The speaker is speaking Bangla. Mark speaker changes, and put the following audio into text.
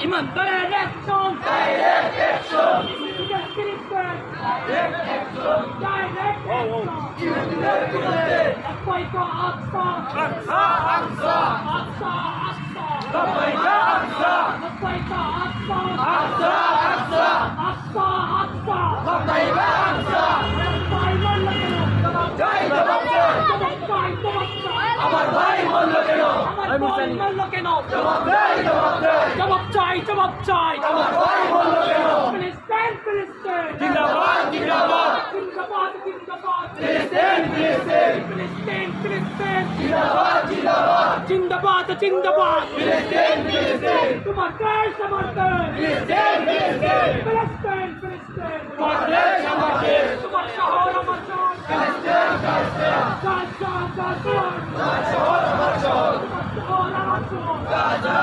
Speaker 1: ইমানদারের action
Speaker 2: direct action
Speaker 1: direct action
Speaker 2: ইহুদিদের বিরুদ্ধে
Speaker 1: লাব্বাইকা আকসা
Speaker 2: আকসা আকসা
Speaker 1: আকসা আকসা
Speaker 2: লাব্বাইকা আকসা
Speaker 1: লাব্বাইকা আকসা
Speaker 2: আকসা আকসা
Speaker 1: আকসা আকসা
Speaker 2: লাব্বাইকা আকসা
Speaker 1: ভাই বলল কেন
Speaker 2: জয় জবাব জয়
Speaker 1: জবাব চাই
Speaker 2: আমার ভাই বলল কেন
Speaker 1: আমার ভাই বলল কেন
Speaker 2: জবাব দেয় জবাব দেয়
Speaker 1: জবাব চাই
Speaker 2: আমার ভাই বলল কেন
Speaker 1: ফিলিস্তিন ফিলিস্তিন
Speaker 2: জিন্দাবাদ জিন্দাবাদ
Speaker 1: জিন্দাবাদ জিন্দাবাদ
Speaker 2: ফিলিস্তিন ফিলিস্তিন
Speaker 1: ফিলিস্তিন ফিলিস্তিন
Speaker 2: জিন্দাবাদ জিন্দাবাদ
Speaker 1: জিন্দাবাদ জিন্দাবাদ
Speaker 2: ফিলিস্তিন ফিলিস্তিন
Speaker 1: তোমার দেশ আমার দেশ
Speaker 2: ফিলিস্তিন ফিলিস্তিন
Speaker 1: ফিলিস্তিন ফিলিস্তিন
Speaker 2: তোমার দেশ আমার দেশ
Speaker 1: তোমার শহর আমার শহর
Speaker 2: ফিলিস্তিন ফিলিস্তিন
Speaker 1: গাজা গাজা
Speaker 2: তোমার শহর আমার শহর
Speaker 1: তোমার শহর আমার শহর
Speaker 2: গাজা